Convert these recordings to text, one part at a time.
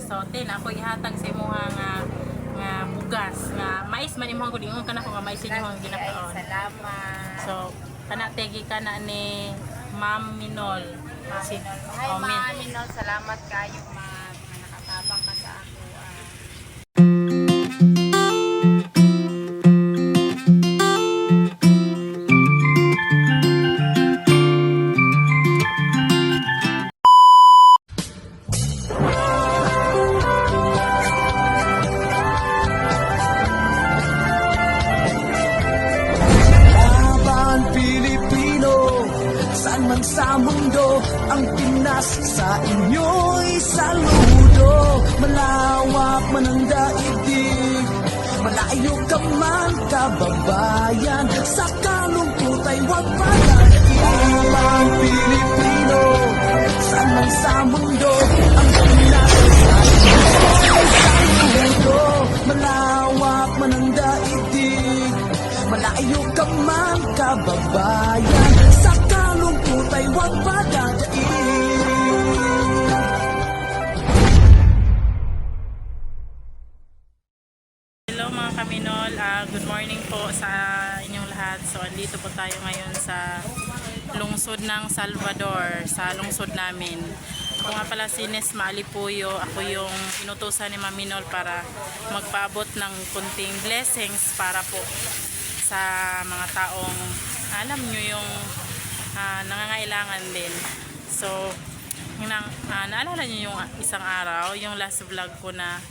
So, tin ako ihatag sa imo nga bugas nga mais man imong ko dingon kana ko nga mais imong ginakaon. Salamat. So, kana tegi kana ni Ma'am Minol. Hi, Ma'am Minol. Salamat kayo, Ma'am. Nakatabang ka sa ako. Laban Pilipino, saan man sa mundo, ang Pinas sa inyo'y saludo. Malawak man ang daigdig, malayo ka man kababayan, sa kalungkot ay huwag palakihin. Laban Pilipino, saan man sa mundo, ang Pinas sa inyo'y saludo. Malawak man ang daigdig, malayo ka man kababayan, sa kalungkot ay huwag padadaig. Hello mga kaminol, good morning po sa inyong lahat. So andito po tayo ngayon sa lungsod ng Salvador, sa lungsod namin. Ako nga pala si Nesma Alipuyo, ako yung inutusan ni Maminol para magpaabot ng kunting blessings para po sa mga taong alam nyo yung nangangailangan din. So naalala nyo yung isang araw, yung last vlog ko na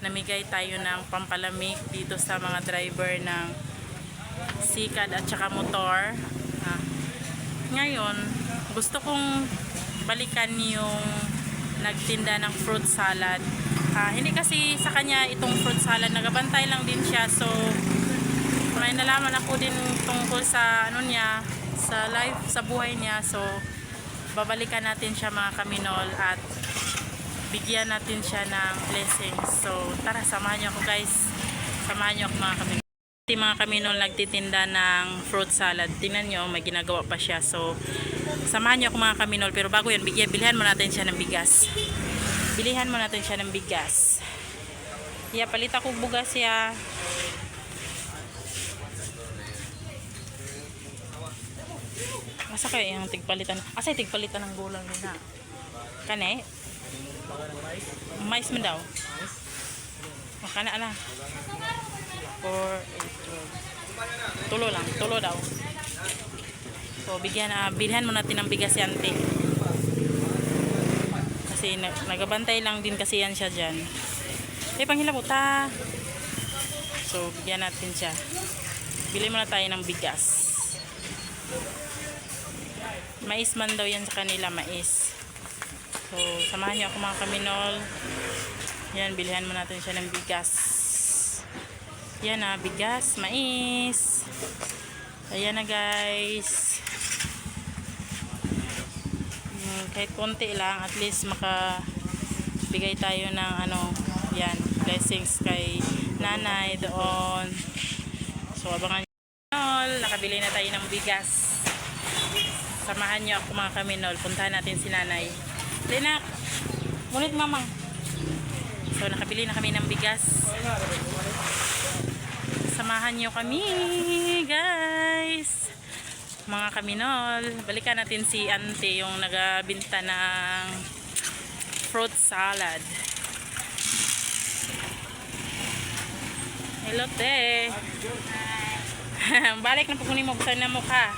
namigay tayo ng pampalamig dito sa mga driver ng sikad at saka motor. Ngayon gusto kong balikan yung nagtinda ng fruit salad. Hindi kasi sa kanya itong fruit salad, nagabantay lang din siya. So may nalaman ako din tungkol sa ano niya, sa life, sa buhay niya. So babalikan natin siya mga kaminol at bigyan natin siya ng blessings. So tara, samahan niyo ako guys, samahan niyo ako mga kaminol. Mga kaminol nagtitinda ng fruit salad, tingnan nyo may ginagawa pa siya. So samahan niyo ako mga kaminol, pero bago yan bilhan mo natin siya ng bigas. Bilihan mo natin siya ng bigas. Palit ako bugas ya. Asa kayo yung tigpalitan? Asa yung tigpalitan ng gulang nila? Kane? Mais man daw? Makana ala. 4, 8, 12. Tulo lang, tulo daw. So bilhan mo natin ng bigas si ante. Kasi nagabantay lang din kasi yan siya dyan. Panghilabot ta. So bigyan natin siya. Bili muna tayo ng bigas. Mais man daw yan sa kanila, mais. So samahan niyo ako mga kaminol. Yan, bilhan mo natin siya ng bigas. Yan na, bigas, mais. Ayan na guys. Kahit konti lang, at least makabigay tayo ng yan, blessings kay nanay doon. So abangan nyo, nakabili na tayo ng bigas. Samahan nyo ako mga kaminol, puntahan natin si nanay. Linak, ngunit mamang. So nakabili na kami ng bigas. Samahan nyo kami guys, mga kaminol. Balikan natin si ante yung nagabinta ng fruit salad. Hello te. Balik na pukunin mo, busan na mukha.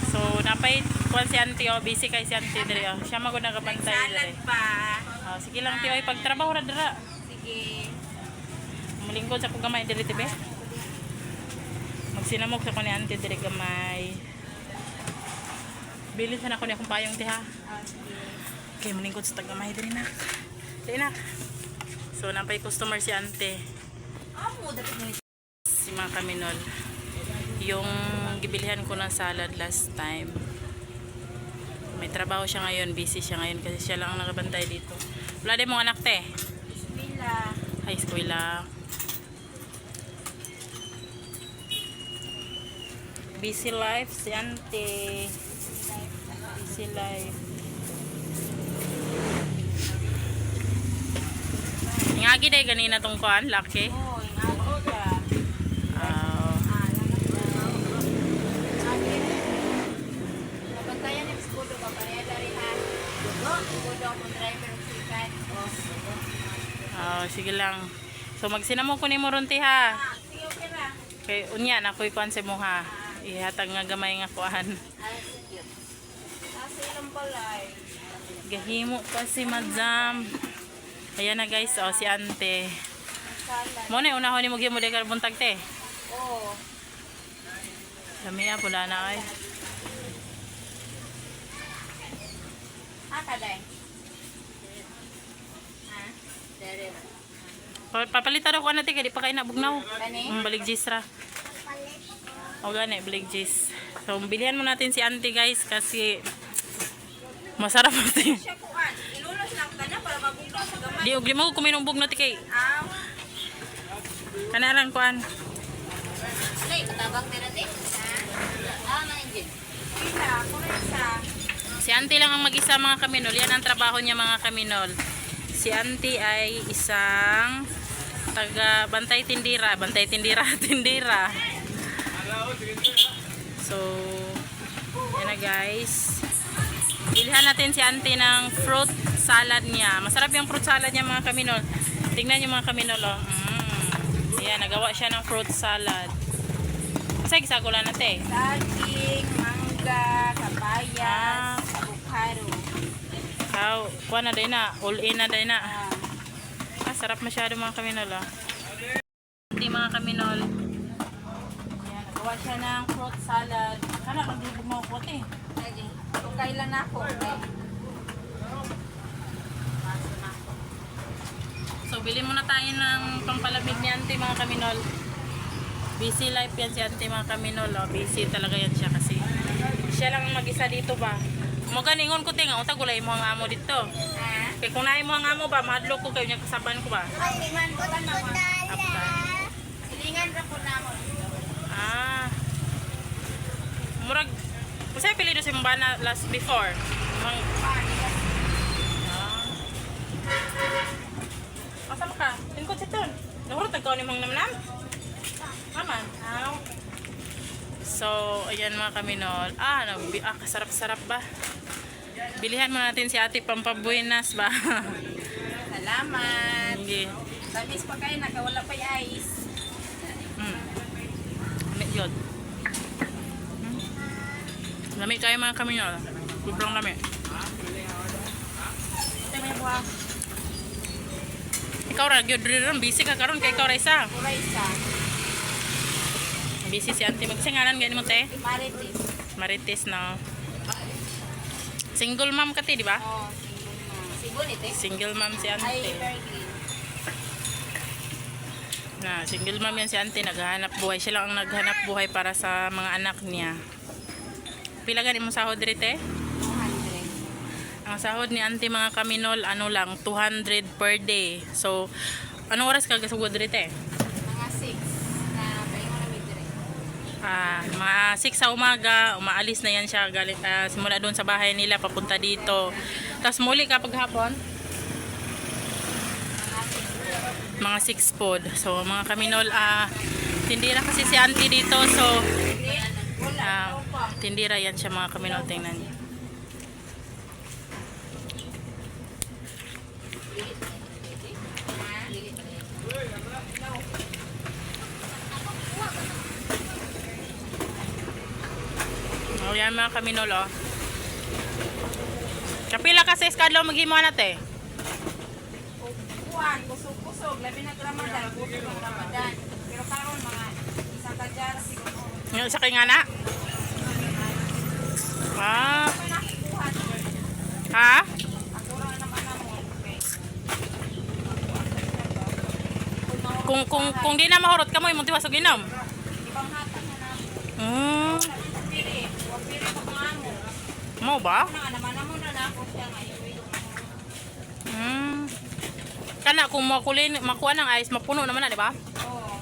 So napay kuan si ante, busy kay si ante dire. Siya magud nagabantay dire. Sige lang tiyo, pagtrabaho ra dira. Sige. Mulingkod sa ko gamay diri tibe. Magsinamok sa ko ni ante dire gamay. Bilis na ako ni akong payong tiha. Okay, mulingkod sa tagamay diri na. Diri na. So napay customer si ante. Si mga kaminol. Yung gibilihan ko ng salad last time. May trabaho siya ngayon, busy siya ngayon kasi siya lang ang nakabantay dito. Wala din mong anak te? Eskwela. High school lang. Busy life si ante. Busy life. Ngagi day ganina tong kuan, laki. Oo, ingako siya. Nabantayan yung skudo ka pa niya dari ha. Skudo ang driver ng sikat. Sige lang. So magsinamo ko ni mo ron ti ha. Sige, okay ra. Kay unya na koy kuan sa mo ha. Ihatag nga gamay nga kuan. Ay, sige. Nasa ilang balay. Gahimo pa si Madam. Ayan na guys, si Ante. Salad. Mo na unahon ni mo gyud mo day buntag te. Oo. Lami pula na ay. Kaday. Ha? Dere. Papalitan ako na te kay di pa kay nabugnaw. Kani? Balig ra. O gani, balig jis. So bilihan mo natin si Ante guys kasi masarap natin. Siya kuan. Ilulos lang ka na para mabugnaw sa gamay. Di ugli mo kuminong bug na ti kay. Aw. Kana lang kuan. Lay, katabang na natin. Ha? Na engine. Ila, kuresa. Si Ante lang ang mag-isa mga kaminol. Yan ang trabaho niya mga kaminol. Si Ante ay isang taga bantay tindira. Tindira. So, yan na guys. Bilhan natin si Ante ng fruit salad niya. Masarap yung fruit salad niya mga kaminol. Tingnan niyo mga kaminol. Oh. Ayan, nagawa siya ng fruit salad. Kasi gisagula na te. Saging, mangga, kapayas, avocado. Kuha na din na. All in na din na. Sarap masyado mga kaminol. Hindi mga kaminol. Ayan, nagawa siya ng fruit salad. Kana, maglubog mo ko te. Lagi. Kung kailan ako. So, bili muna tayo ng pampalamig ni Ante mga kaminol. Busy life yan si Ante mga kaminol. Busy talaga yan siya kasi siya lang mag-isa dito ba. Maganingon ko tinga, unta gulay mo ang amo dito. Ha? Kaya kung naay mo ang amo ba, mahadlok ko kayo niya kasaban ko ba. Silingan ko na mo. After. Silingan ra po na mo. Murag, kasi pilido si Mbana last before. Masama ka? Tingkod si Ton. Nahurot nagkaw ni mong namnam? Aman. So, ayan mga kaminol. Kasarap-sarap ba? Bilihan mo natin si ate pampabuenas ba? Salamat. Hindi. Tamis pa kayo, nakawala pa yung ice. Lamig yun. Lamig kayo mga kaminol. Sobrang lamig. Ito may buha. Ikaw ra, gyud rin busy ka karon kay ikaw ra isa. Pura isa. Busy si Auntie. Magsingalan gani mo te? Maritis. Marites na. Single mom ka te, di ba? Oh, Sigun ito. Single mom si Ay, Auntie. very green. Single mom yan si Auntie. Naghahanap buhay. Siya lang ang naghanap buhay para sa mga anak niya. Pila gani mo sahod rite? 200. Ang sahod ni Auntie mga kaminol, ano lang, 200 per day. So, anong oras ka gasugod rite? Mga 6 na paingo na midre. Mga 6 sa umaga, umaalis na yan siya galit, simula doon sa bahay nila papunta dito. Tapos muli kapag hapon, mga 6 pod. So mga kaminol, tindira kasi si Auntie dito. So tindira yan siya mga kaminol, tingnan niyo. O yan mga kaminol, oh. Kapila ka sa eskadlaw maghimo na te? Kuan, kusog-kusog. Labi na Ramadan. Kusog ng Ramadan. Pero karon mga isang kadyar siguro. Yung sa kay nga na? Ako na kuhan. Ha? Ako ra naman na mo. Okay. Kung di na mahurot ka mo, imong tiwas og inom. Ibang hatag na na. Piri. Huwag piri pa kung amo. Mo ba? Naman mo na ako siya ngayon. Kana kung makuha ng ice, mapuno naman na, di ba? Oo.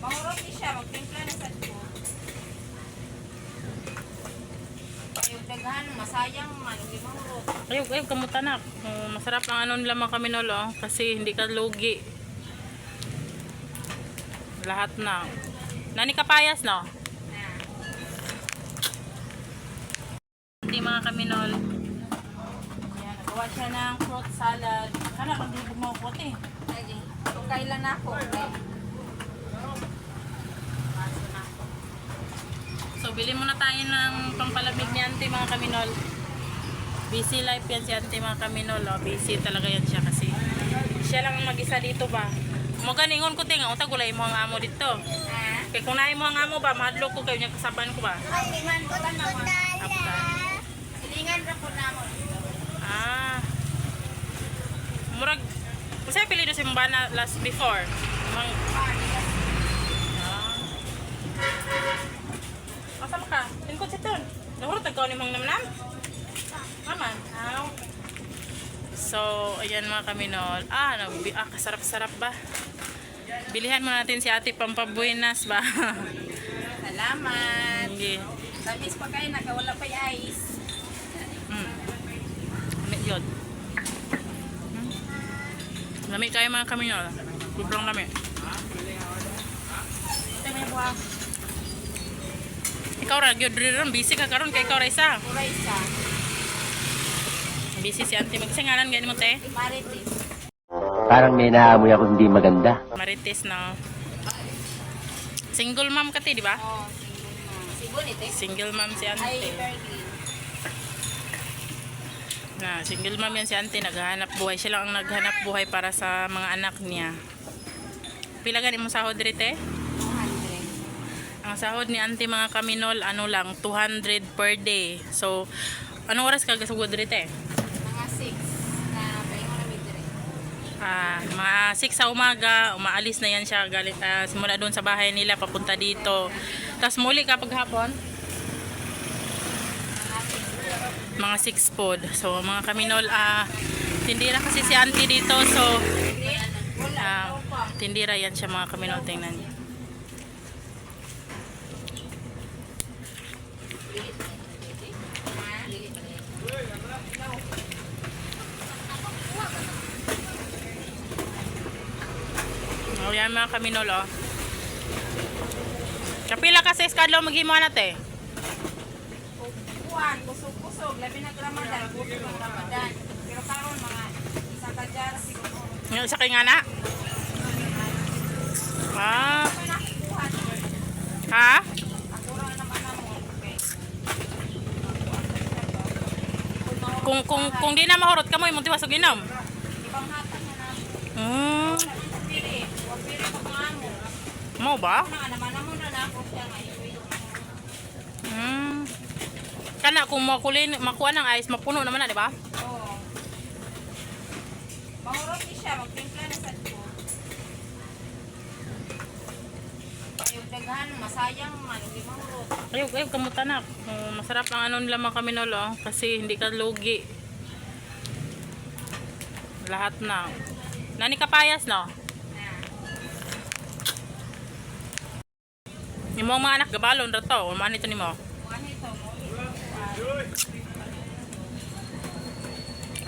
Mahurot ni siya. Magtimpla na sa ko. daghan, masayang man, hindi mahurot. Ayun, kamutanak. Masarap ang ano nila mga kaminol, oh, kasi hindi ka lugi. Lahat na. Nani kapayas, no? Hindi mga kaminol. Ayan, nagawa siya ng fruit salad. Kala, pag hindi bumukot eh. Lagi. Kung kailan ako, okay. Baso na ako. So, bili muna tayo ng pampalamig ni Auntie mga kaminol. Busy life yan si Auntie mga kaminol. Oh. Busy talaga yan siya kasi siya lang ang mag-isa dito ba. Maganingon ko tinga, utag gulay mo ang amo dito. Ha? Kaya kung nahin mo ang amo ba, mahadlok ko kayo niya kasaban ko ba. Silingan ko na mo. After. Silingan ra po na mo. Ah. Murag, kasi pilido si Mbana last before. Mang, asa mo ka? Tingkot si Ton. Nahurot ikaw ni Mang Namnam? Aman. Aw. So, ayan mga kaminol. Kasarap-sarap ba? Bilihan mo natin si ate pampabuenas ba? Salamat. Hindi. Sabis pa kayo, nakawala pa yung ice. Lamig yun. Lamig kayo mga kaminol. Sobrang lamig. Ito may buha. Ikaw ra, gyud rin. Busy ka karon kay ikaw ra isa. Pura isa. Busy si auntie. Magsingalan gani mo te? Marites. Parang may naamoy ako hindi maganda. Marites na. Single mom ka te, di ba? Oh, single mom. Sibon ito. Single mom si Ay, auntie. Berkeley. Single mom yan si auntie. Naghahanap buhay. Siya lang ang naghanap buhay para sa mga anak niya. Pila gani mo sahod rite? 200. Ang sahod ni auntie mga kaminol, ano lang, 200 per day. So, anong oras ka gasugod rite? Mga 6 na paingon na midre. Mga 6 sa umaga, umaalis na yan siya galing simula doon sa bahay nila papunta dito. Tapos muli kapag hapon, mga 6 pod. So mga kaminol, tindira kasi si auntie dito. So tindira yan siya mga kaminol, tingnan niyo. O yan mga kaminol, oh. Kapila ka sa iskadlaw maghimo nate? Kuan, kusog-kusog. Labi na Ramadan. Kusog ang Ramadan. Pero karon mga isang kadyara siguro. Yung isa kay ngana? Ako na kuhan. Ha? Ako ra naman na mo. Okay. Kung di na mahurot ka mo, imong tiwas og inom. Ibang hatag na namin. Hmm. Pili. Huwag pili pa kung amo. Mo ba? Naman mo na na ako siya ngayon. Kana kung makuha ng ice, mapuno naman na, di ba? Oo. Mahurot ni siya. Magtimpla na sa ko. Yung daghan, masayang man. Hindi mahurot. Ayun, kamutanak. Masarap ang ano nila mga kaminol, oh, kasi hindi ka lugi. Lahat na. Nani kapayas, no? Yung mga anak gabalon ra to, o man ito nimo. Ano ito mo?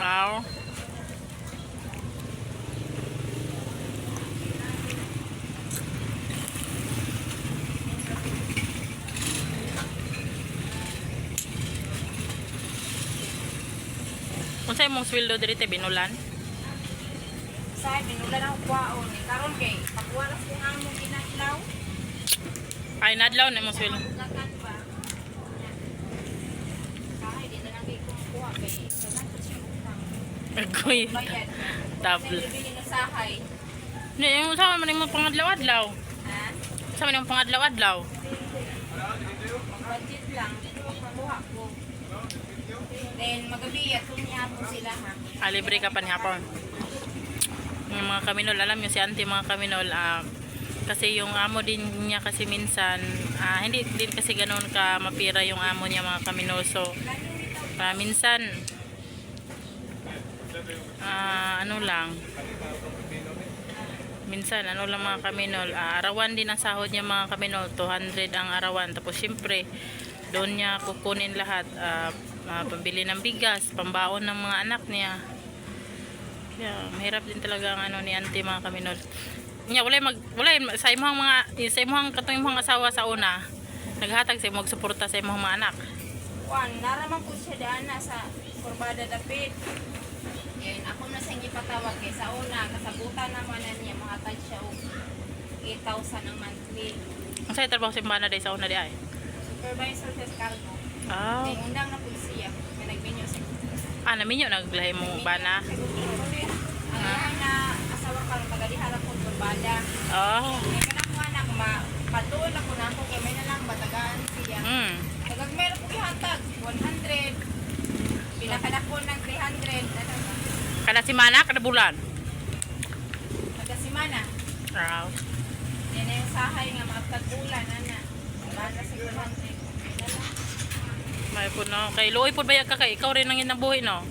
Aw. Kung sa'yo mong sweldo dito, binulan? Say, binulan ako kwaon. Karon kay, pagwalas kong amo ginailaw. Ay, nadlaw na mong sweldo. Lakan ba? Kahit di na lang kayo kumukuha kay kanan ko siya utang. Agoy. Bayad. Table. Sa bibili ng sahay. Yung sama man yung pangadlaw-adlaw. Ha? Sama yung pangadlaw-adlaw. Budget lang. Pagkuha ko. Then magabi at po sila ha. Libre ka pa ni hapon. Yung mga kaminol, alam nyo si auntie mga kaminol, kasi yung amo din niya kasi minsan, hindi din kasi ganoon ka mapira yung amo niya mga kaminol. So, minsan, ano lang, mga kaminol, arawan din ang sahod niya mga kaminol, 200 ang arawan. Tapos syempre, doon niya kukunin lahat, pambili ng bigas, pambaon ng mga anak niya. Kaya mahirap din talaga ang ano ni auntie mga kaminol. Nya wala sa imong katong imong asawa sa una. Naghatag sa imong suporta sa imong mga anak. Juan, naraman po siya daan sa kurbada dapit. Yan, ako na sa inyo patawag kay sa una, kasabutan naman na niya, mga touch siya o 8,000 ang monthly. Ang sa'yo trabaho sa imbana day sa una di ay? Supervisor sa cargo. Ah. Kaya undang na po siya, may nagbinyo sa Naminyo naglahi mong bana. Ang yahay na asawa ka rin, magaliharap po kurbada. Oh. Kaya kanakuha na, patuon ako na ako, kaya may na lang batagaan siya. Nagagmeron po ihatag, 100. Pinakadakon ng 300. Kada simana, kada bulan. Nagkasimana. Wow. Yan na yung sahay nga magtagbulan, ana. Wala na sa 100. May po no. Kay luoy po bayag ka kay ikaw rin ang inabuhi no.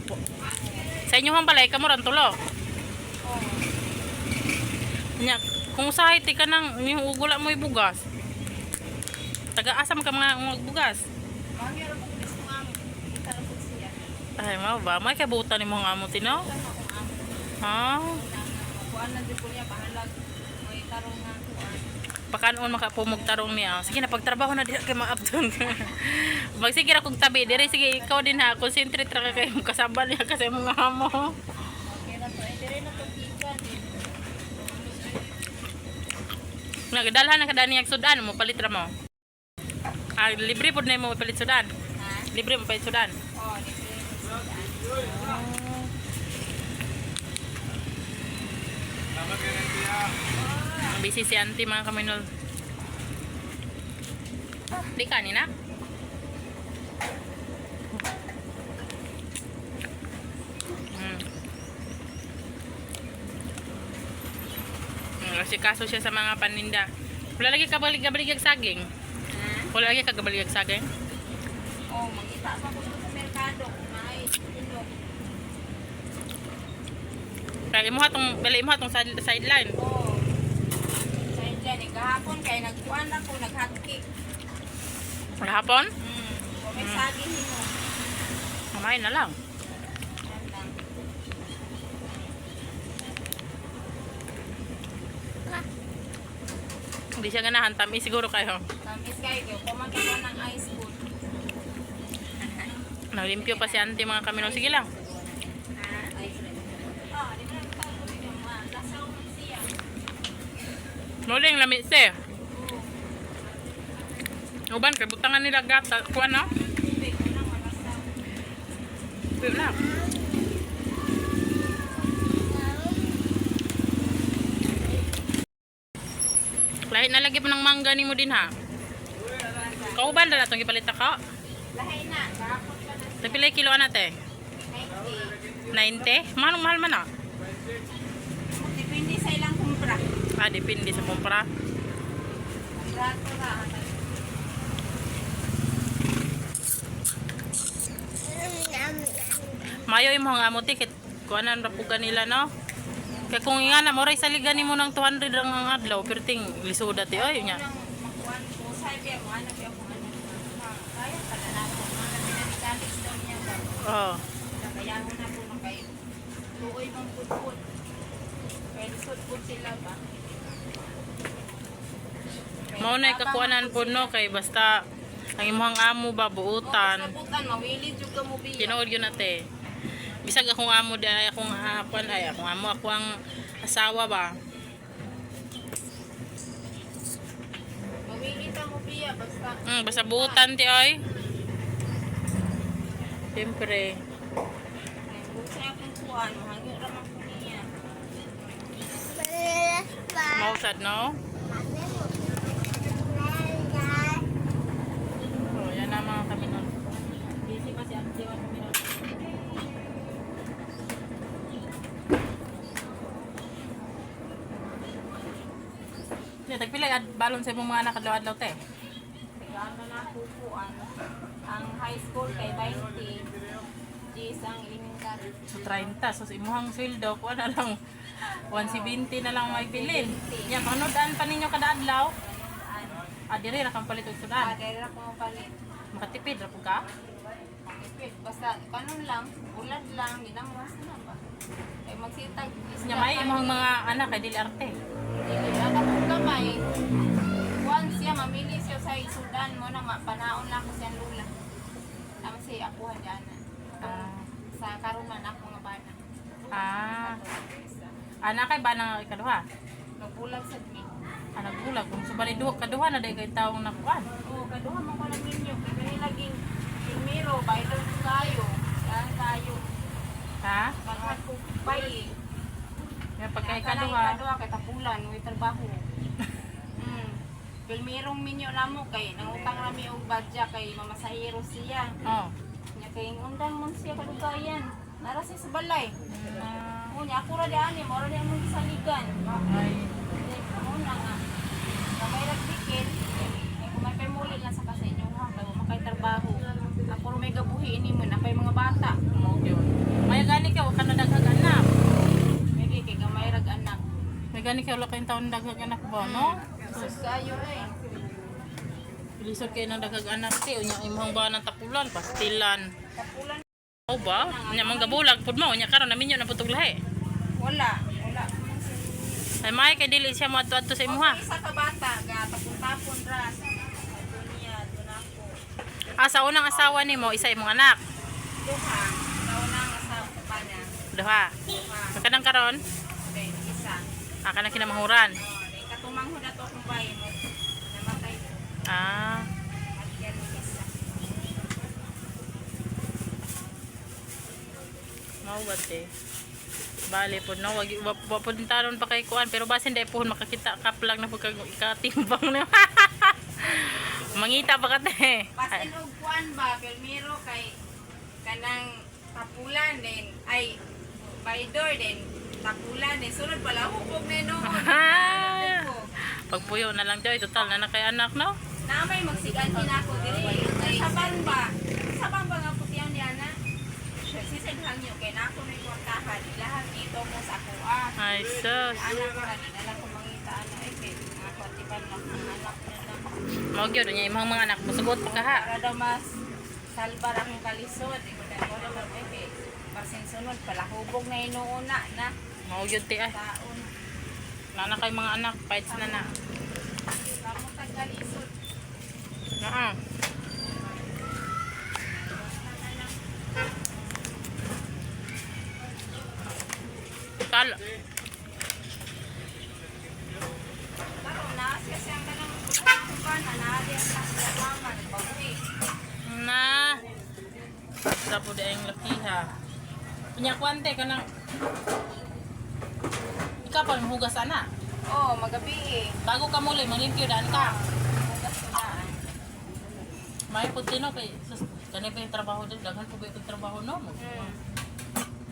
Sa inyo hang balay kamo ran tulo. Oo. Nya kung usahay ti ka nang yung ugula mo ibugas. Taga-asa man ka mga bugas. Mahirap po gusto nga mo. Kita na po siya. Ay mao ba may kabutan ni mga amo tinaw? Tama kung amo. Ha? Kuan na din po niya, pahalag. May tarong nga kuan. Pakanon makapumog tarong niya. Sige na pagtrabaho na di kay maabton. Magsige ra kog tabi dire sige ikaw din ha. Concentrate ra ka kay kasabal niya kasi mga amo. Okay na to. Dire na to ikan. Nagdalhan na kada niya sudan mo palit ra mo. Libre pod na mo palit sudan. Ha? Libre mo palit sudan. Oo, dire na to. Busy si auntie mga kaminol. Di kanina? Kasi kaso siya sa mga paninda. Wala lagi kabalig-gabalig saging. Ha? Wala lagi kagabalig saging. Oo, magkita pa po sa merkado. May inog. Kaya mo hatong sideline. Oo. Sa dyan, kahapon kaya nagkuhan ako, nag-hotcake. Maghapon? Kung may saging mo. Mamay na lang. Yan lang. Hindi siya ganahan. Tamis siguro kayo. Tamis kayo, kumagkawa ng ice food. Naglimpyo pa si auntie mga kaminol. Sige lang. Ice cream. Ah, di ba nagtawag ko dito, lasaw man siya. Muling lamit siya. Uban, kay butangan nila gata. Kuha na? Tubig, unang malasaw. Ito lang. Lahit na lagi po ng mangga ni mo din ha. Kauban na itong ipalit ka. Lahay na, kahapon ka na Tapilay kilo nate. 90. 90? Mahal man na. Depende sa ilang kumpra. Depende sa kumpra. Rato ra. Mayo yung mga amo ticket. Kuanan rapugan nila no. Kaya kung nga na moray saligan mo ng 200 ang adlaw perting lisuda ti oy nya. Makuan ko sa biya mo anak biya ko ano. Kaya pala na ko. Mga pinanigalis daw niya ba. Oh. Kaya mo na po na kay tuoy mong putput. Pwede putput sila ba? Mao na kakuanan po no kay basta ang imong amo ba buutan. Sabutan, mawili juga mo biya. Tinuod yun nate. Bisag akong amo di ay akong hapon ay akong amo ako ang asawa ba. Mawili ta mo biya basta. Basta buutan ti oy. Siyempre. Busa akong kuan, hangyo ra man ko niya. Mausad no? Oh, yan na mga kami nun. Busy pa si Auntie Wan kami nun. Tagpilay at balon sa imong mga anak adlaw-adlaw te. Ano na kukuan. Ang high school kay 20. Gis ang elementary. So 30 so sa imong sweldo ko na lang 170 na lang may bilin. Yan panodaan pa ninyo kada adlaw. Dire ra kang palit og sudan. Kaya ko palit. Makatipid ra pud ka. Basta Basta kanon lang, ulad lang, di na mo sila ba. Kay magsitag isda. Nya may imong mga anak kay dili arte. Dili na katong gamay. Once siya mamili siya sa isudan mo na panaon lang ko siyang lula. Tama siya ako diyan. Sa karon man ako nga bana. Anak kay banang ikaduha. Nagbulag sa mi. Nagbulag kung subali duha kaduha na day kay taong nakuan. Oo, kaduha man ko lang ninyo. Kaya kani laging miro, bayad kayo. Yan kayo. Ha? Bakit ko bay. Kaya pagka Kanang ikaduha. ikaduha kay tapulan, may trabaho. Pilmirong minyo namo kay nangutang rami og badya kay mamasahero siya. Oh. Nya kay undang man siya kadugayan. Nara siya sa balay. Na Nya ako ra di ani, mo ra di among saligan. ay Una nga. Kamay ra tikin. Ay kumay pemuli lang sa kasi inyo ha, kay makay trabaho. Ako ra may gabuhi ini mo na kay mga bata. mo gyud. May gani ka wa ka na daghang anak. May kay gamay rag anak. May gani ka wala kayong taon daghang anak ba no? Sus kayo eh. Lisod kayo ng daghang anak ti unya imong ba ng tapulan pastilan. Tapulan O ba? Unya mong gabulag pud mo unya karon naminyo na putog lahi. wala. Ay may kay dili siya moadto sa imuha. Isa ka bata ga tapon-tapon ra. Dunya dunako. Sa unang asawa nimo isa imong anak. Duha. Naunang asawa pa na. Duha. Duha. Kanang karon, Okay, isa. kanang kinamahuran. Katumangho na to kung bayan mo. Namatay ko. Ah, At yan isa. mao ba te? Bali po no, wag pud taron pa kay kuan pero basin dai po makakita kaplag na pagka ikatimbang na. Mangita pa ka te. Pasin og kuan ba, Pelmiro kay kanang tapulan din ay baydor din tapulan din sunod pala hukog na noon. Pagpuyo na lang joy total na kay anak no. Na may magsiganhin ako diri. Saban ba? Saban ba nga putiyan ni ana? Sisidhang nyo kay nako may kwartahan ilahan ito mo sa kuha. Ay sus. Anak ko na din anak ko mangita ano eh kay nga kwartipan lang ang anak nila. Mao gyud nya imong mga anak musugot pa ka ha. Para daw mas salbar akong kalisod. Ikaw na ko naman eh. Marsin sunod pala hubog na inuuna na Mao gyud ti ay. taon. Nana kay mga anak fights na na. Kamu kalisod. Oo. Kala. Karon na siya siyang kanang kuan na naadi ang mama nagbabuhi. Na. Sa po daing lakiha. Punya kwante ka nang. Ikaw pa hugas ana. Oh, magabi eh. Bago ka muli, manglimpyo daan ka. Hugas ko na. May putino kay sus kani pa yung trabaho din daghan po ba yung trabaho no mo.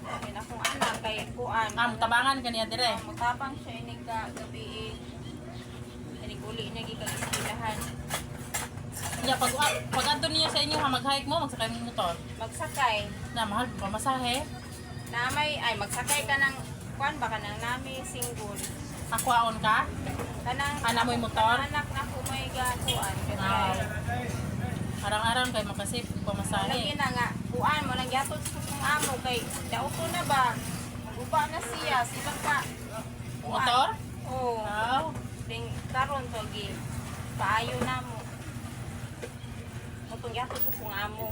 Kaya akong anak kay kuan. Tabangan kaniya dire. Matapang siya inig ka gabi eh. Inig uli niya gikaliskilahan. Nya pag adto niya sa inyo ha mag-hike mo magsakay mo motor. Magsakay. Na mahal pa masahe. Na may ay magsakay ka ng kuan ba ka ng nami single. Akwaon ka? Kanang Ana mo'y motor? anak na ko may gakuan. Ah. Arang-arang kay makasip Lagi pamasahe. na nga, kuan mo lang yatod sa kong amo kay dauto na ba? Maguba na siya, sila ka. Motor? Oo. Wow. Ding karon to gi. Paayo na mo. Mutong yatod sa kong amo.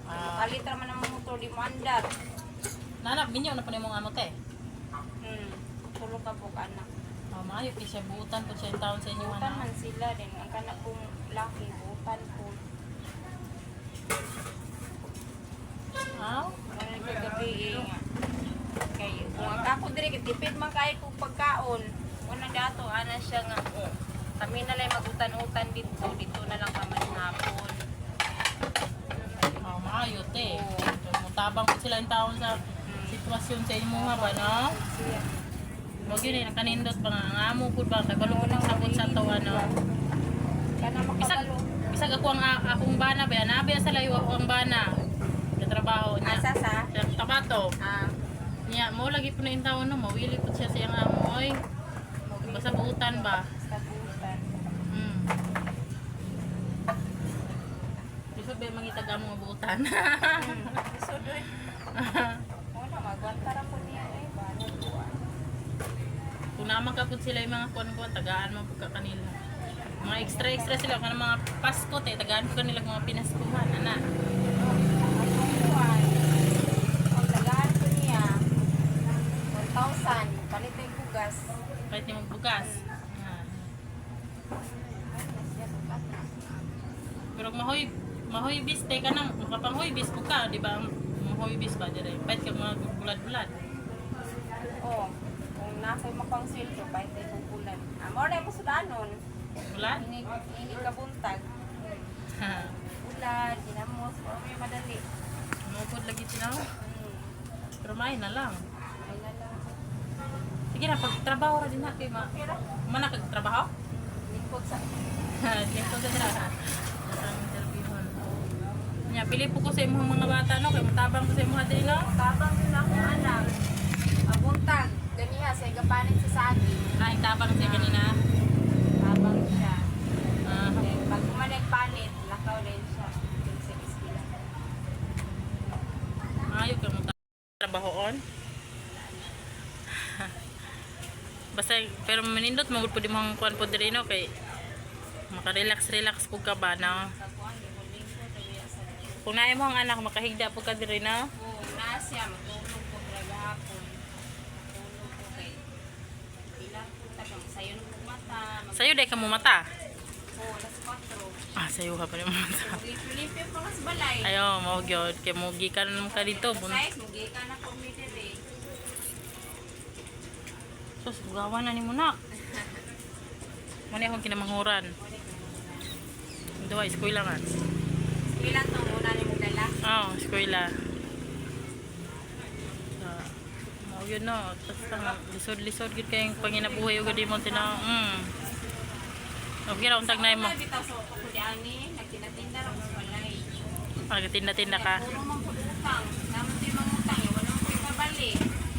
Ah, Kalitra man ang motor di mo andar. nanap minyo na pa nimong amo te. Tulo ka po anak. Maayo kay siya buutan pud siya yung taon sa inyo Butan ana. man sila din. Ang kanak kong laki, butan po. Aw. Ano gabi nga. Kay kung ang ako diri tipid man kay kog pagkaon. Una dato ana siya nga kami na lang magutan-utan dito na lang kami hapon. Maayo te. Mutabang pud sila yung taon sa sitwasyon sa inyo ha ba no? Wag yun eh, nakanindot pa nga ang amo pud ba kay balo ko nang sabot sa to ano. Kana Bisag makabalo. bisag ako ang akong bana ba nabi sa layo ako ang bana. Sa trabaho niya. Asa sa? Sa Tabato. Ah, Niya mo lagi po na yung taon no, mawili po siya sa iyang amo oy. Basta buutan ba? sa butan. Hmm. Bisag ba mangitag amo nga buutan? isutan. Lisod eh. Wala, magwanta ra po niya eh. Bala buwan. Kung naman kapag sila yung mga kuwan-kuwan, tagaan mo po ka kanila. Mga extra sila, kung mga Pasko, tagaan po kanila mga pinaskuhan, ana. Atong buwan. Ang tagaan ko niya. 1,000. Palit yung bugas. Kahit yung magbugas. Ah. Pero mahoy bis, ka nang, makapanghoy bis po ka, di ba? Mahoy bis ba, dire? Kahit ka mga bulad-bulad. Oo. Kung nasa yung mapang-sweldo, kahit ay bubulan. More na yung masudanon. Bulad? Hindi ka buntag. Bulan, dinamos, o may madali. Mukod lagi sinaw. Pero may na lang. Ay na lang. Sige na, pagtrabaho ra din na kay Pero, mana kagtrabaho? lingkod sa... Dito sa dira. Ang interviewon. Nya pili po ko sa imong mga bata no, kay matabang ko sa imong diri no. Tabang din akong anak. Mabuntag. Ganiya, sa igapanin sa saging. Ay tabang siya kanina. Tabang siya. Ah, Then, pag kumanig panit, lakaw din siya. Yung sa iskila. ayaw ka mo trabahoon. Basta pero manindot mo pud imong kuan pod diri no kay maka-relax pud ka ba no. Sa kuwan, di mo lingkod, dali sa... Kung naay mo ang anak makahigda pud ka diri no. Oo, nasya, matulog po talaga hapon. Matulog po kay... Ilang po tagang sayo ng mata. Sayo day ka mo mata. Oo, las 4. Ah, sayo ka pa ni mata. Limpyo pa mas balay. Ayo, mao gyud kay mo gikan ka dito. Size, mugi ka na po mi dire. Sus, bugawan na ni mo na. Muna akong kinamanghuran. Duwa, eskwela nga. Ilan to muna ni mo dala? Oo, eskwela. Mao yun no. Tapos lisod-lisod yun kayong panginabuhay o gadi mo tina. Okay ra, untag na mo. Bitaw sa kudyani, nagtinatinda ra mo balay. Nagtinda-tinda ka. Puro man pud utang. Naman di mangutang, wala mo pabali.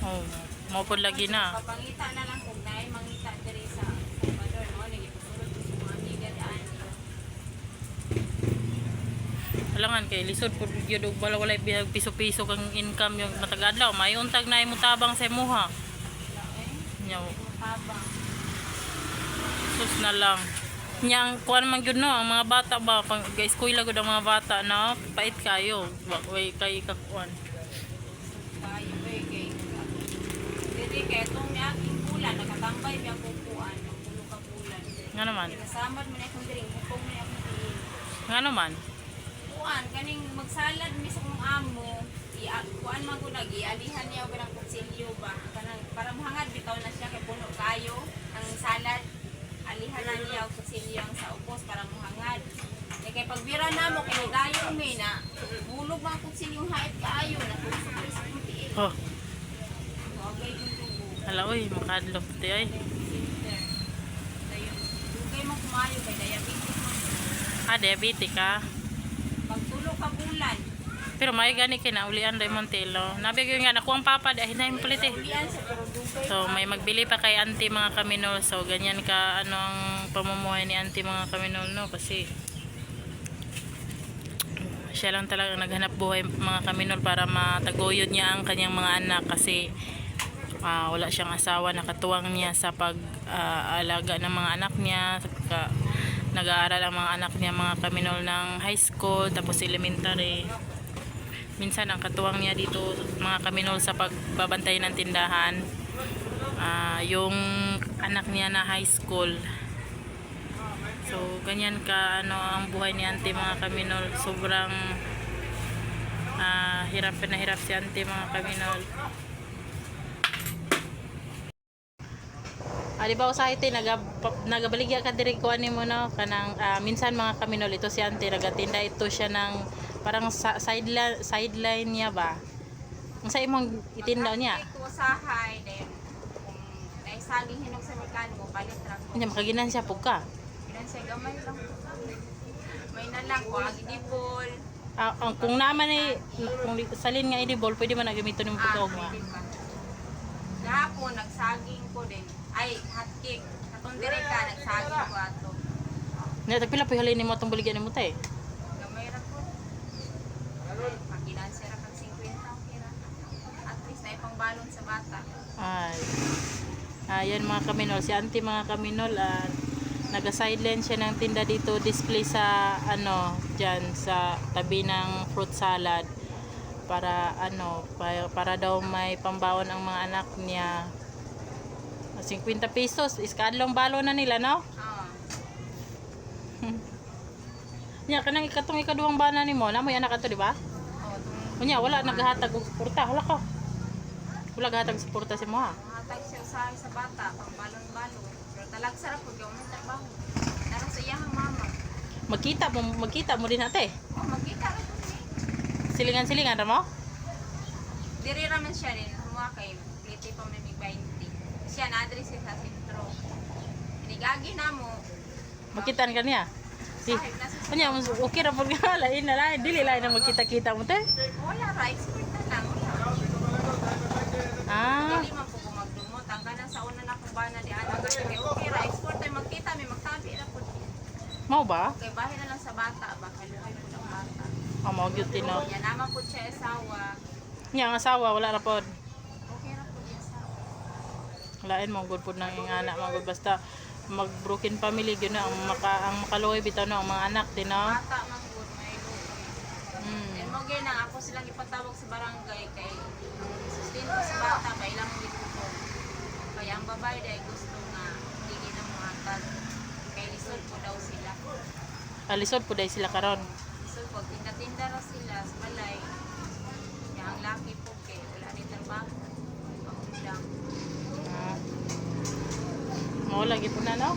Oo, mao pod lagi na. Papangita na lang kung naay mangita diri sa Salvador mo ni gipusulod ko sa mga amiga daan. Alangan kay lisod pod gyud og wala bihag piso-piso kang income yung matagadlaw. May untag na imo tabang sa imuha. Nyaw, Tabang. sus na lang. Nyang kuan man gyud no, ang mga bata ba pang eskwela gud ang mga bata na pait kayo. Way kay kakuan. Kayo ba kay diri kay itong aking bulan nakatambay biya kukuan ng pulo ka bulan. Nga naman. Kasamad man akong diri kung may akong diin. Nga naman. Kuan kaning magsalad mismo mong amo kuan man ko lagi alihan niya og ng kutsilyo ba kanang para mahangad bitaw na siya kay puno kayo ang salad alihan na niya og kutsilyo ang sa upos para mahangad. Kay pagbira na mo kay dayon mi na bulog man kutsilyong hait kaayo na tusok sa puti. Oh, Okay yung tubo. hala oy, makadlok ti ay. Dayon. Dugay mo kumayo kay diabetes mo. Ah, diabetic ka. Pagtulo ka bulan. Pero may gani kinaulian Day Montelo. Nabi ko nga nakuha ang papa dahil na yung palit eh. Ulian sa pero dugay. So may magbili pa kay auntie mga kaminol. So ganyan ka ano ang pamumuhay ni auntie mga kaminol no kasi siya lang talaga naghanap buhay mga kaminol para mataguyod niya ang kanyang mga anak kasi wala siyang asawa, nakatuwang niya sa pag-alaga ng mga anak niya. Nag-aaral ang mga anak niya mga kaminol ng high school tapos elementary. Minsan ang katuwang niya dito mga kaminol sa pagbabantay ng tindahan yung anak niya na high school. So ganyan ka ano ang buhay ni auntie mga kaminol. Sobrang hirap na hirap si auntie mga kaminol. Di ba usahay ti nagabaligya ka diri kuan nimo no kanang minsan mga kaminol ito si auntie nagatinda ito siya ng parang sideline niya ba. Unsa imong itinda niya? Ito usahay then kung naisaging hinog sa merkado mo palit ra ko. Nya makaginan siya pugka. Ilan siya gamay lang. May na lang ko ang idibol. Kung naman ay kung salin nga idibol pwede man nagamito ng putog nga. Pwede pa. Gahapon nagsaging ko din. Ay, hot cake. Katong dire ka nagsaging ko ato. Nya tagpila pa halin nimo atong baligyan nimo tay. Gamay ra ko. pangbalon sa bata. Ay. Ayan mga kaminol, si auntie mga kaminol, nag-sideline siya ng tinda dito, display sa ano, dyan sa tabi ng fruit salad para ano, para daw may pambawon ang mga anak niya. 50 pesos, iskadlong balo na nila, no? Oo. Nya kanang ikaduhang bana nimo, na may anak ato, di ba? Oo, Unya wala naghahatag og suporta, hala ka. Wala gahatag suporta si mo ha. hatag siya usahay sa bata, pangbalon-balon. Pero talag sarap pag gawin trabaho. Naroon sa iyang mama. Magkita mo din ate. Oh, magkita rin po ni. Silingan-silingan ra mo? Diri raman siya rin. Humuha kay pliti pa may 20. Siya na-address siya sa sentro. Inigagi na mo. Magkitan ka niya. Sahib na sa Unya okay ra pud nga lain na lain, dili lain na magkita-kita mo te. wala ra, expert na lang. Ah, Dili man po ko magdumot. Ang kanang sa una na kong bana di anak kasi kay okay ra, export tayo magkita, may magtabi ra po. mao ba? Okay, bahay na lang sa bata. Baka luhay po ng bata. Mao gyud tino. Yan naman po siya asawa. Nya ang asawa wala ra pod. Okay ra po yung asawa. Lain mo gud pud nang ingana mo gud basta mag broken family gyud na ang makaluoy bitaw no ang mga anak din no. Bata man po, may lupa. And mo na ako silang ipatawag sa barangay kay sustento sa bata ba ilang gituto. Kaya ang babae dahil gusto nga hindi na mo atag. Kay lisod po daw sila. Alisod pud ay sila karon. Lisod po, tinda-tinda ra sila sa balay. Kaya ang laki po kay wala ni trabaho. Pangundang. Ah. Mao lagi po na no.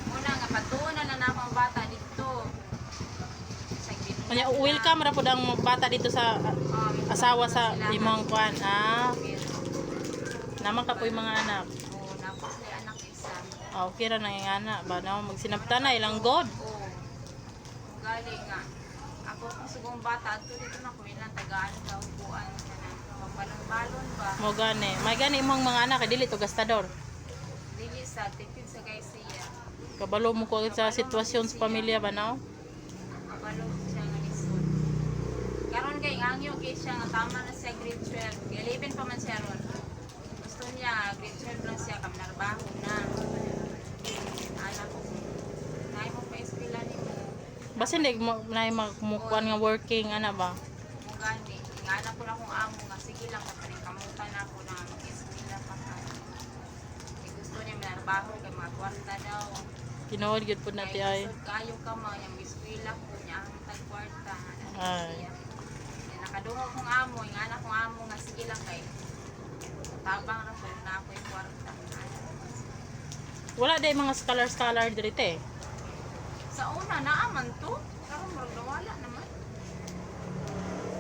Muna nga patuon na lang ang bata dito. Sa Kanya welcome ra pud ang bata dito sa asawa sa imong kuan. Ah, naman ka po yung mga anak. Oo, napos na yung anak isa. Ah, okay ra nang ingana ba na magsinabta na ilang god. Oo. Galing nga. Ako kung sugong bata, ato dito na ko ilang tagaan daw buwan ka na. Pagbalon-balon ba? Mo gani. May gani imong mga anak kay dili to gastador. Dili sa tipid sa Garcia. Kabalo mo ko sa sitwasyon sa pamilya ba no? Kabalo siya nga lisod. Karon kay angyo kay siya nga tama na siya grade 12. Grade 11 pa man siya ron. Gusto niya grade 12 lang siya kam narbaho na. Anak ko. Nay mo pa eskwela ni mo. Basta hindi mo na magmukuan nga working ana ba? Kung gani, nga anak ko na kung amo nga sige lang kapag kamutan ako na mag-eskwela pa ka. Eh, gusto niya manarbaho kay mga kwarta daw. Tinuod gyud pud nati ay. Kusog kayo ka mo, yung eskwela ko niya ang tagkwarta. Ay. Nakadungog kong amo, yung anak kong amo nga sige lang kay tabang na po na ako yung kwarta. Wala day mga scholar diri te. Sa una, naaman to. Karon murag nawala naman.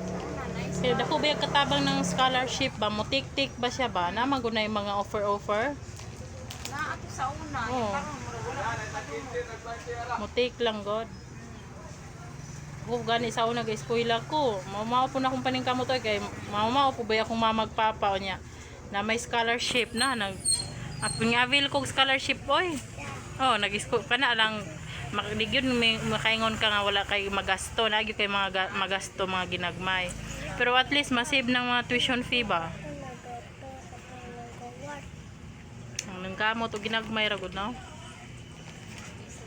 Sa una, nice. Kaya dako ba yung katabang ng scholarship ba? Mutik-tik ba siya ba? Naman gunay mga offer? Naato sa una, Oo. yung karon murag wala nakadungog. Mutik lang god. Ako gani sa una guys, eskwela ko. Mao po na akong paningkamot oy kay mao po ba akong mamagpapa o niya na may scholarship na nag aping avail kog scholarship oy. Oh, nag-school ka na lang makdigyon makaingon ka nga wala kay magasto na gyud kay mga magasto mga ginagmay. Pero at least masave ng mga tuition fee ba. Ang kamot o ginagmay ra gud no.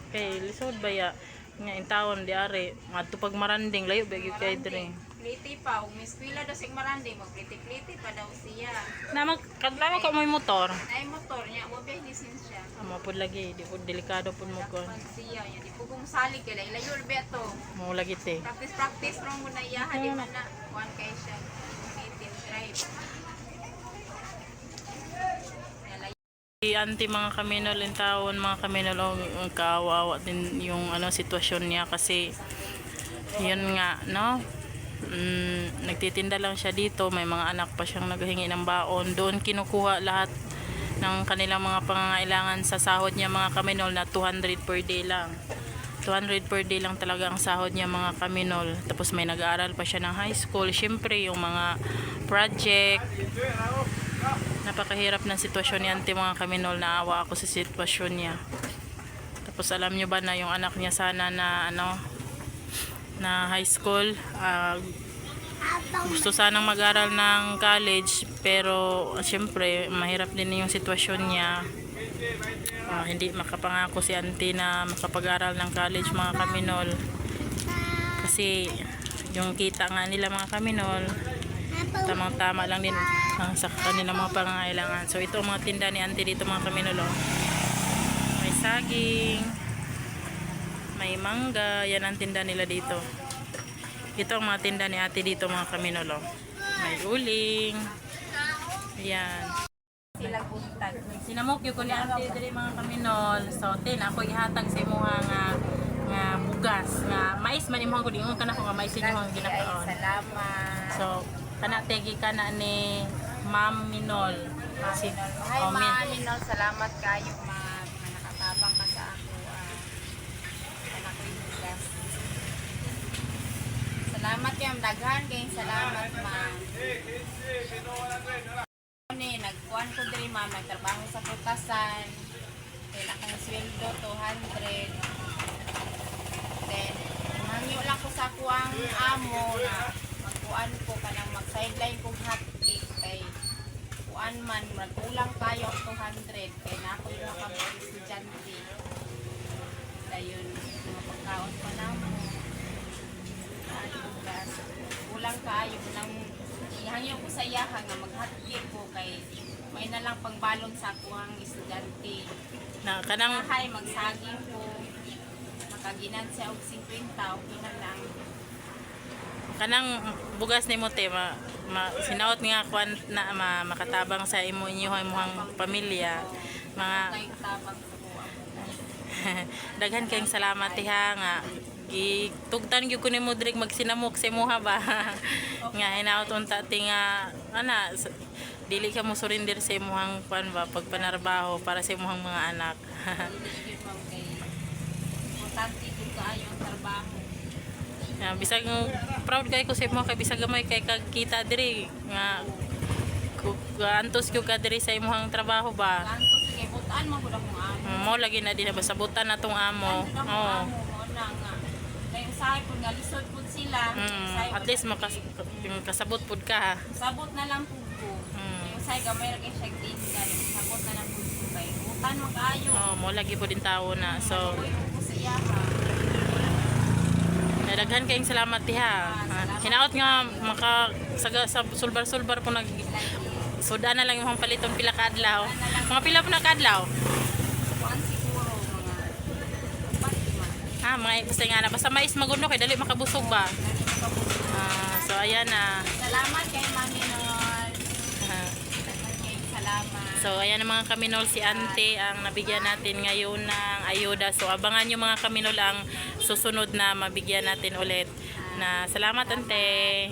Kay lisod ba ya nga in taon di are madto pag maranding layo ba gyud kay dire. Pliti pa, ug Miss Pila daw sig marandi, magpliti-pliti pa daw siya. Naman kadlaw ko may motor. Ay motor niya, mo ba lisensya? Amo pud lagi di pud delikado pud mo kon. Pag siya, yan di pugong salig kay layo beto. Mo lagi te. Practice ron mo na iya, di man na kuan kay siya. Native drive. Si auntie mga kaminol in taon mga kaminol ang kaawawa din yung ano sitwasyon niya kasi yun nga no. Nagtitinda lang siya dito, may mga anak pa siyang naghingi ng baon, doon kinukuha lahat ng kanilang mga pangangailangan sa sahod niya mga kaminol na 200 per day lang. 200 per day lang talaga ang sahod niya mga kaminol. Tapos may nag-aaral pa siya ng high school. Syempre yung mga project. Napakahirap ng sitwasyon ni auntie mga kaminol, naawa ako sa sitwasyon niya. Tapos alam nyo ba na yung anak niya sana na ano na high school gusto sanang mag-aral ng college, pero syempre mahirap din yung sitwasyon niya. Hindi makapangako si auntie na makapag-aral ng college mga kaminol, kasi yung kita nga nila mga kaminol tamang-tama lang din sa kanilang mga pangangailangan. So ito ang mga tinda ni auntie dito mga kaminol, oh. May saging, may mangga, yan ang tinda nila dito. Ito ang mga tinda ni ate dito mga kaminol, oh. May uling, yan. Sila buntag. Sinamok yung ni ate diri mga kaminol. So tin ako ihatag sa imuha nga bugas nga mais man imong ko dingon kana ko nga mais imong Ay, ginakaon. salamat. So kana tegi kana ni Ma'am Minol. Si Hi, oh, Ma'am Minol. Salamat kayo, Ma'am. Na nakatabang ka sa ako. Anak ko yung bugas. Salamat kayo, daghan kayong salamat, Ma'am. Nagkuhan ko diri, Ma'am. Nagtrabaho sa putasan. Then, akong sweldo, 200. Then, mangyo lang ko sa kuwang amo na magkuhan ko kanang mag-sideline kong hotcake kay kuan man, magkulang tayo ang 200 kay na ako yung nakabalik estudyante. Dayon, mga pagkaon pa na mo. Kulang kayo nang ihangyo ko sa iyahan nga mag-hotcake ko kay may na lang pangbalon sa kuwang estudyante. na kanang Kahay, magsaging ko. Makaginan siya og 50, okay na lang. kanang bugas ni mo te sinaot nga kwan na makatabang sa inyong pamilya mga Kayong tabang sa kuha. daghan kayong salamat ha nga gitugtan gyud ko nimo diri magsinamok sa imuha ba nga hinaot unta ti nga ana dili ka mo surrender sa imuhang kwan ba pagpanarbaho para sa imuhang mga anak. Hindi yun ma'am kay importante kung kaayo ang trabaho. Bisag proud kay ko sa imo kay bisag gamay kay kagkita diri nga antos gyud ka diri sa imuhang trabaho ba. Kanto sige, butaan mo gud akong amo. Mo lagi na din basabutan natong amo. Kanto na Oo. amo mo na nga. Kay usahay pud nga lisod pud sila. Usahay At pud least kasabot pud ka ha. sabot na lang pud ko. Kay usahay gamay ra kay siya tinggal. Sabot na lang pud ko kay butan mo kaayo. Oh, mo lagi po din tao na. So, Uy, ko sa iya ha. nadaghan kayong salamat diha. Hinaot nga maka sa sulbar-sulbar po nag suda na lang yung mga paliton pila ka adlaw. Mga pila po na ka adlaw. Kuan siguro mga upat man. Mga basta nga na basta mais maguno kay dali makabusog ba. So ayan na. Salamat kay Mami Nol. Salamat. So ayan ang mga kaminol, si Ante ang nabigyan natin ngayon ng ayuda. So abangan nyo mga kaminol ang susunod na mabigyan natin ulit. Na salamat Ante.